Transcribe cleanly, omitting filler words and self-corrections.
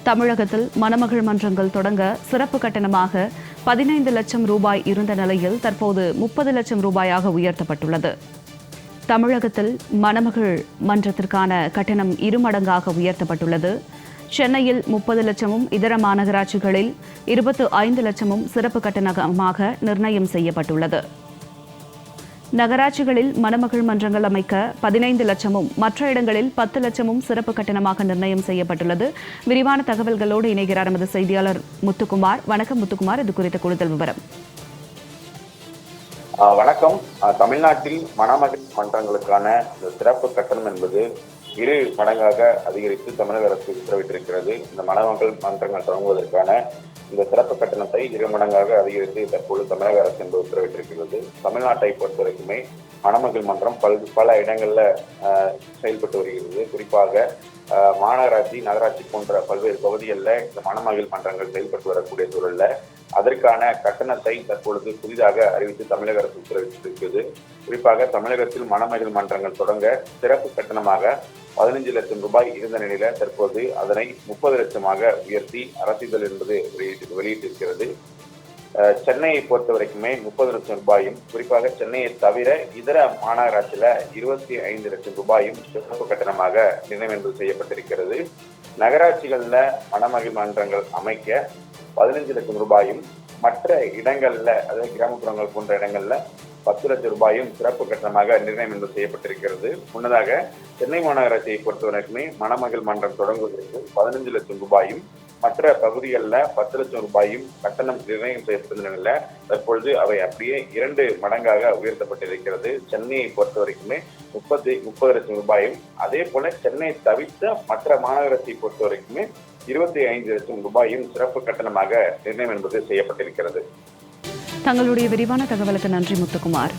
தமிழகத்தில் மணமகள் மன்றங்கள் தொடங்க சிறப்பு கட்டணமாக 15 லட்சம் ரூபாய் இருந்த நிலையில் தற்போது 30 லட்சம் ரூபாயாக உயர்த்தப்பட்டுள்ளது. தமிழகத்தில் மணமகள் மன்றத்திற்கான கட்டணம் இருமடங்காக உயர்த்தப்பட்டுள்ளது. சென்னையில் 30 லட்சமும் இதர மாநகராட்சிகளில் 25 லட்சமும் சிறப்பு கட்டணமாக நிர்ணயம் செய்யப்பட்டுள்ளது. நகராட்சிகளில் மணமகள் மன்றங்கள் அமைக்க 15 லட்சமும் மற்ற இடங்களில் 10 லட்சமும் சிறப்பு கட்டணமாக நிர்ணயம் செய்யப்பட்டுள்ளது. விரிவான தகவல்களோடு இணைகிறார் நமது செய்தியாளர் முத்துக்குமார். வணக்கம் முத்துக்குமார், இது குறித்த கூடுதல் விவரம். வணக்கம். தமிழ்நாட்டில் மணமகள் மன்றங்களுக்கான சிறப்பு கட்டணம் என்பது 2 மடங்காக அதிகரித்து தமிழக அரசு உத்தரவிட்டிருக்கிறது. இந்த மணமகள் மன்றங்கள் தொடங்குவதற்கான இந்த சிறப்பு கட்டணத்தை 2 மடங்காக அதிகரித்து தற்போது தமிழக அரசு என்பது உத்தரவிட்டிருக்கிறது. தமிழ்நாட்டை பொறுத்த வரைக்குமே மணமகள் மன்றம் பல இடங்கள்ல செயல்பட்டு வருகிறது. குறிப்பாக மாநகராட்சி, நகராட்சி போன்ற பல்வேறு பகுதிகளில் இந்த மணமகள் மன்றங்கள் செயல்பட்டு வரக்கூடிய சூழல்ல அதற்கான கட்டணத்தை தற்பொழுது புதிதாக அறிவித்து தமிழக அரசு உத்தரவிட்டிருக்கிறது. குறிப்பாக தமிழகத்தில் மணமகள் மன்றங்கள் தொடங்க சிறப்பு கட்டணமாக 15 லட்சம் ரூபாய் இருந்த நிலையில தற்போது அதனை 30 லட்சமாக உயர்த்தி அரசிதழ் என்பது வெளியிட்டிருக்கிறது. சென்னையை பொறுத்த வரைக்குமே 30 லட்சம் ரூபாயும், குறிப்பாக சென்னையை தவிர இதர மாநகராட்சியில 25 லட்சம் ரூபாயும் சிறப்பு கட்டணமாக நிர்ணயம் என்பது செய்யப்பட்டிருக்கிறது. நகராட்சிகள்ல மணமகள் மன்றங்கள் அமைக்க 15 லட்சம் ரூபாயும், மற்ற இடங்கள்ல அதாவது கிராமப்புறங்கள் போன்ற இடங்கள்ல 10 லட்சம் ரூபாயும் சிறப்பு கட்டணமாக நிர்ணயம் என்பது செய்யப்பட்டிருக்கிறது. முன்னதாக சென்னை மாநகராட்சியை பொறுத்தவரைக்குமே மணமகள் மன்றம் தொடங்குவதற்கு 15 லட்சம் ரூபாயும், மற்ற பகுதிகளில் 10 லட்சம் ரூபாயும் கட்டணம் நிர்ணயம் செய்யப்பட்ட நிலையில் தற்பொழுது அவை அப்படியே 2 மடங்காக உயர்த்தப்பட்டிருக்கிறது. சென்னையை பொறுத்த வரைக்குமே 30 லட்சம் ரூபாயும், அதே போல சென்னை தவிர்த்த மற்ற மாநகராட்சியை பொறுத்த வரைக்குமே 25 லட்சம் ரூபாயும் சிறப்பு கட்டணமாக நிர்ணயம் என்பது செய்யப்பட்டிருக்கிறது. தங்களுடைய விரிவான தகவலுக்கு நன்றி முத்துக்குமார்.